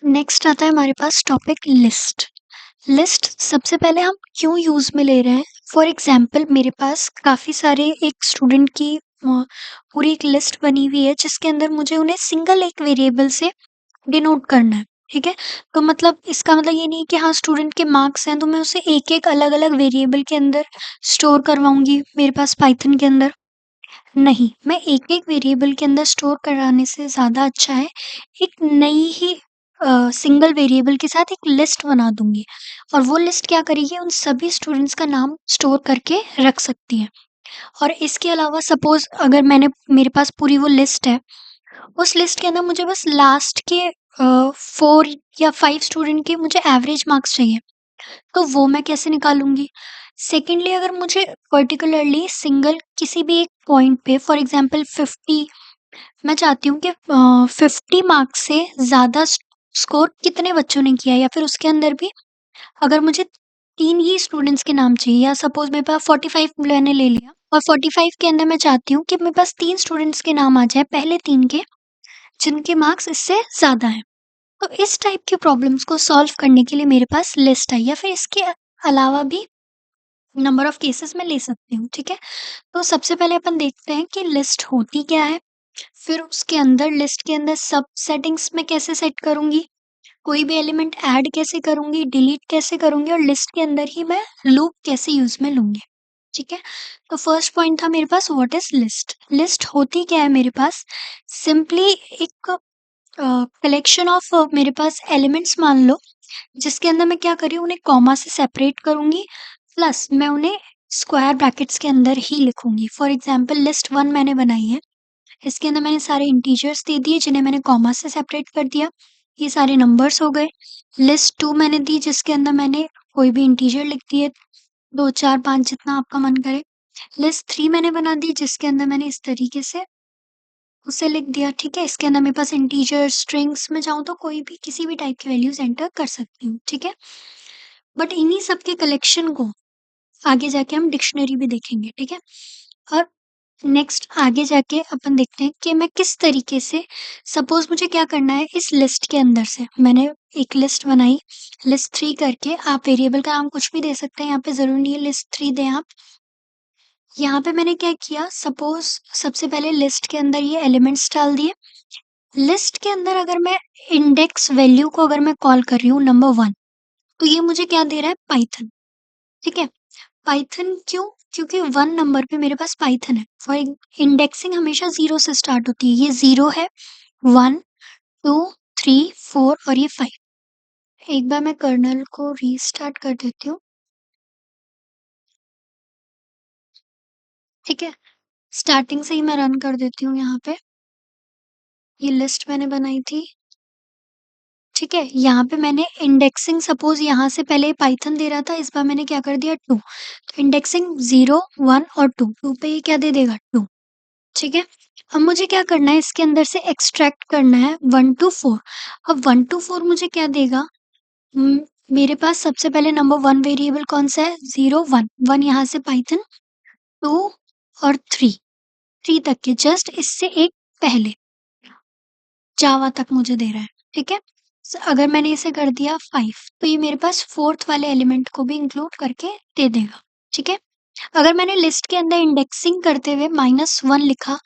Next आता है हमारे पास टॉपिक लिस्ट। लिस्ट सबसे पहले हम क्यों यूज़ में ले रहे हैं? फॉर एग्ज़ाम्पल मेरे पास काफ़ी सारे एक स्टूडेंट की पूरी एक लिस्ट बनी हुई है जिसके अंदर मुझे उन्हें सिंगल एक वेरिएबल से डिनोट करना है, ठीक है? तो मतलब इसका मतलब ये नहीं कि हाँ, स्टूडेंट के मार्क्स हैं तो मैं उसे एक-एक अलग-अलग वेरिएबल के अंदर स्टोर करवाऊँगी मेरे पास पाइथन के अंदर। नहीं, मैं एक-एक वेरिएबल के अंदर स्टोर कराने से ज़्यादा अच्छा है, एक नई ही सिंगल वेरिएबल के साथ एक लिस्ट बना दूँगी और वो लिस्ट क्या करेगी उन सभी स्टूडेंट्स का नाम स्टोर करके रख सकती है। और इसके अलावा सपोज़ अगर मेरे पास पूरी वो लिस्ट है, उस लिस्ट के अंदर मुझे बस लास्ट के 4 या 5 स्टूडेंट के मुझे एवरेज मार्क्स चाहिए। तो वो मैं कैसे निकालूँगी? सेकंडली अगर मुझे पर्टिकुलरली सिंगल किसी भी एक पॉइंट पे फॉर एग्ज़ाम्पल 50 मैं चाहती हूँ कि 50 मार्क्स से ज़्यादा स्कोर कितने बच्चों ने किया है या फिर उसके अंदर भी अगर मुझे 3 ही स्टूडेंट्स के नाम चाहिए या सपोज़ मेरे पास 45 मैंने ले लिया और 45 के अंदर मैं चाहती हूँ कि मेरे पास 3 स्टूडेंट्स के नाम आ जाएँ पहले 3 के, जिनके मार्क्स इससे ज़्यादा हैं। तो इस टाइप की प्रॉब्लम्स को सॉल्व करने के लिए मेरे पास लिस्ट है या फिर इसके अलावा भी नंबर ऑफ केसेस मैं ले सकती हूँ, ठीक है? तो सबसे पहले अपन देखते हैं कि लिस्ट होती क्या है, फिर उसके अंदर लिस्ट के अंदर सब सेटिंग्स मैं कैसे सेट करूँगी, कोई भी एलिमेंट ऐड कैसे करूँगी, डिलीट कैसे करूँगी और लिस्ट के अंदर ही मैं लूप कैसे यूज़ में लूँगी, ठीक है? तो फर्स्ट पॉइंट था मेरे पास व्हाट इज़ लिस्ट? लिस्ट होती क्या है मेरे पास? सिंपली एक कलेक्शन ऑफ मेरे पास एलिमेंट्स मान लो, जिसके अंदर मैं क्या कर रही हूँ उन्हें कॉमा से सेपरेट करूँगी, प्लस मैं उन्हें स्क्वायर ब्रैकेट्स के अंदर ही लिखूँगी। फॉर एग्ज़ाम्पल लिस्ट 1 मैंने बनाई है, इसके अंदर मैंने सारे इंटीजर्स दे दिए जिन्हें मैंने कॉमा से सेपरेट कर दिया, ये सारे नंबर्स हो गए। लिस्ट 2 मैंने दी जिसके अंदर मैंने कोई भी इंटीजर लिख दिए, 2, 4, 5 जितना आपका मन करे। लिस्ट 3 मैंने बना दी जिसके अंदर मैंने इस तरीके से उसे लिख दिया, ठीक है? इसके अंदर मेरे पास इंटीजर, स्ट्रिंग्स मैं चाहूँ तो कोई भी किसी भी टाइप की वैल्यूज़ एंटर कर सकती हूँ, ठीक है? बट इन्हीं सब के कलेक्शन को आगे जाके हम डिक्शनरी भी देखेंगे, ठीक है? और नेक्स्ट आगे जाके अपन देखते हैं कि मैं किस तरीके से सपोज़ मुझे क्या करना है इस लिस्ट के अंदर से मैंने एक लिस्ट बनाई, लिस्ट 3 करके आप वेरिएबल का नाम कुछ भी दे सकते हैं, यहाँ पे ज़रूरी नहीं है लिस्ट 3 दें आप। यहाँ पे मैंने क्या किया सपोज़ सबसे पहले लिस्ट के अंदर ये एलिमेंट्स डाल दिए। लिस्ट के अंदर अगर मैं इंडेक्स वैल्यू को अगर मैं कॉल कर रही हूँ नंबर 1 तो ये मुझे क्या दे रहा है पाइथन, ठीक है? पाइथन क्यों? क्योंकि 1 नंबर पे मेरे पास पाइथन है। फॉर इंडेक्सिंग हमेशा 0 से स्टार्ट होती है। ये 0 है, 1, 2, 3, 4 और ये 5। एक बार मैं कर्नल को रीस्टार्ट कर देती हूँ, ठीक है? स्टार्टिंग से ही मैं रन कर देती हूँ यहाँ पे। ये लिस्ट मैंने बनाई थी, ठीक है? यहाँ पे मैंने इंडेक्सिंग सपोज़ यहाँ से पहले पाइथन दे रहा था, इस बार मैंने क्या कर दिया 2। तो इंडेक्सिंग 0, 1 और 2, 2 पे ये क्या दे देगा 2, ठीक है? अब मुझे क्या करना है इसके अंदर से एक्सट्रैक्ट करना है 1 टू 4। अब 1 टू 4 मुझे क्या देगा? मेरे पास सबसे पहले नंबर 1 वेरिएबल कौन-सा है? 0, 1, 1 यहाँ से पाइथन 2 और 3, 3 तक के जस्ट इससे एक पहले जावा तक मुझे दे रहा है, ठीक है? अगर मैंने इसे कर दिया 5 तो ये मेरे पास 4th वाले एलिमेंट को भी इंक्लूड करके दे देगा, ठीक है? अगर मैंने लिस्ट के अंदर इंडेक्सिंग करते हुए -1 लिखा,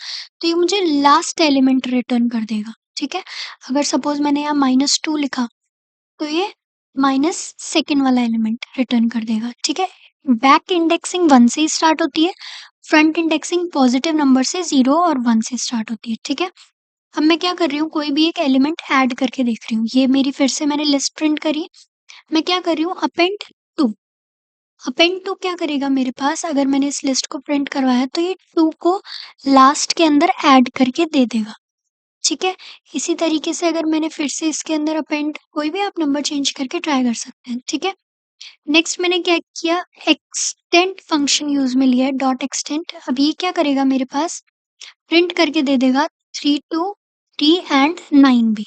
तो ये मुझे लास्ट एलिमेंट रिटर्न कर देगा, ठीक है? अगर सपोज़ मैंने यहाँ -2 लिखा, तो ये माइनस सेकंड वाला एलिमेंट रिटर्न कर देगा, ठीक है? बैक इंडेक्सिंग 1 से ही स्टार्ट होती है, फ्रंट इंडेक्सिंग पॉजिटिव नंबर से 0 और 1 से स्टार्ट होती है, ठीक है? अब मैं क्या कर रही हूँ, कोई भी एक एलिमेंट ऐड करके देख रही हूँ। ये मेरी फिर से मैंने लिस्ट प्रिंट करी। मैं क्या कर रही हूँ अपेंड 2। अपेंड 2 क्या करेगा मेरे पास अगर मैंने इस लिस्ट को प्रिंट करवाया तो ये 2 को लास्ट के अंदर ऐड करके दे देगा, ठीक है? इसी तरीके से अगर मैंने फिर से इसके अंदर अपेंड कोई भी आप नंबर चेंज करके ट्राई कर सकते हैं, ठीक है? नेक्स्ट मैंने क्या किया एक्सटेंड फंक्शन यूज़ में लिया है डॉट एक्सटेंड। अब ये क्या करेगा मेरे पास प्रिंट करके दे देगा 3 टू टी एंड 9 भी,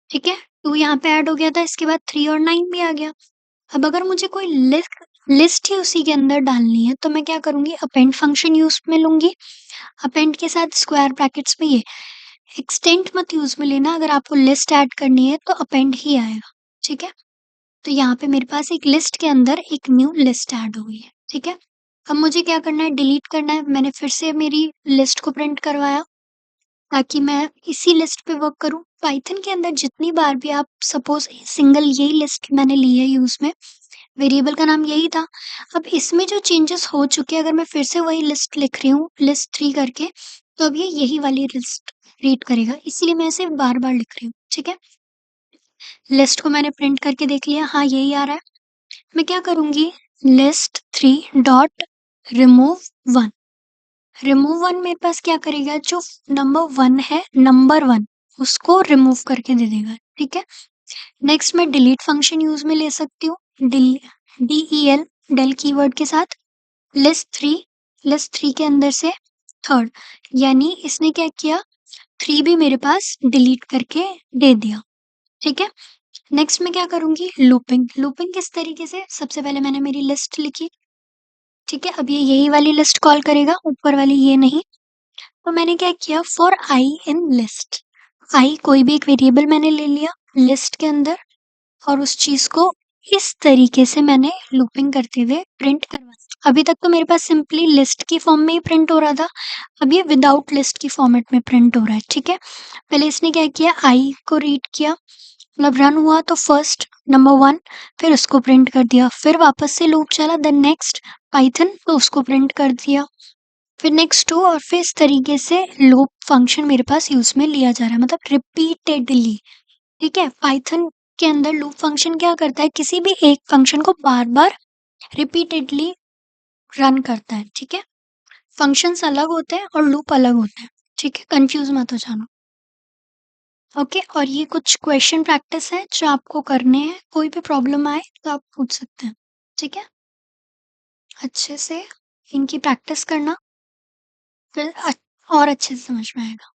ठीक है? 2 यहाँ पे ऐड हो गया था, इसके बाद 3 और 9 भी आ गया। अब अगर मुझे कोई लिस्ट ही उसी के अंदर डालनी है, तो मैं क्या करूँगी अपेंड फंक्शन यूज़ में लूँगी। अपेंड के साथ स्क्वायर ब्रैकेट्स में ये एक्सटेंड मत यूज़ में लेना, अगर आपको लिस्ट ऐड करनी है तो अपेंड ही आएगा, ठीक है? तो यहाँ पे मेरे पास एक लिस्ट के अंदर एक न्यू लिस्ट ऐड हो गई है, ठीक है? अब मुझे क्या करना है, डिलीट करना है। मैंने फिर से मेरी लिस्ट को प्रिंट करवाया ताकि मैं इसी लिस्ट पे वर्क करूँ। पाइथन के अंदर जितनी बार भी आप सपोज़ सिंगल यही लिस्ट मैंने ली है यूज़ में, वेरिएबल का नाम यही था। अब इसमें जो चेंजेस हो चुके हैं, अगर मैं फिर से वही लिस्ट लिख रही हूँ, लिस्ट 3 करके, तो अब ये यही वाली लिस्ट रीड करेगा, इसीलिए मैं इसे बार-बार लिख रही हूँ, ठीक है? लिस्ट को मैंने प्रिंट करके देख लिया, हाँ, यही आ रहा है। मैं क्या करूँगी, लिस्ट 3 डॉट रिमूव 1। रिमूव 1 मेरे पास क्या करेगा, जो नंबर 1 है, नंबर 1 उसको रिमूव करके दे देगा, ठीक है? नेक्स्ट मैं डिलीट फंक्शन यूज़ में ले सकती हूँ, DEL डेल कीवर्ड के साथ लिस्ट 3 के अंदर से थर्ड, यानी इसने क्या किया, 3 भी मेरे पास डिलीट करके दे दिया, ठीक है? नेक्स्ट मैं क्या करूँगी, लूपिंग। लूपिंग किस तरीके से, सबसे पहले मैंने मेरी लिस्ट लिखी, ठीक है? अब ये यही वाली लिस्ट कॉल करेगा, ऊपर वाली ये नहीं। तो मैंने क्या किया, फॉर आई इन लिस्ट, आई कोई भी एक वेरिएबल मैंने ले लिया लिस्ट के अंदर और उस चीज़ को इस तरीके से मैंने लूपिंग करते हुए प्रिंट करवा दिया। अभी तक तो मेरे पास सिंपली लिस्ट की फॉर्म में ही प्रिंट हो रहा था, अब ये विदाउट लिस्ट की फॉर्मेट में प्रिंट हो रहा है, ठीक है? पहले इसने क्या किया, आई को रीड किया, मतलब रन हुआ तो फर्स्ट नंबर 1, फिर उसको प्रिंट कर दिया, फिर वापस से लूप चला, देन नेक्स्ट पाइथन, तो उसको प्रिंट कर दिया, फिर नेक्स्ट 2, और फिर इस तरीके से लूप फंक्शन मेरे पास यूज़ में लिया जा रहा है, मतलब रिपीटेडली, ठीक है? पाइथन के अंदर लूप फंक्शन क्या करता है, किसी भी एक फंक्शन को बार-बार रिपीटेडली रन करता है, ठीक है? फंक्शंस अलग होते हैं और लूप अलग होते हैं, ठीक है? कन्फ्यूज़ मत हो जाना। ओके, और ये कुछ क्वेश्चन प्रैक्टिस है जो आपको करने हैं, कोई भी प्रॉब्लम आए तो आप पूछ सकते हैं, ठीक है? अच्छे से इनकी प्रैक्टिस करना, फिर और अच्छे से समझ में आएगा।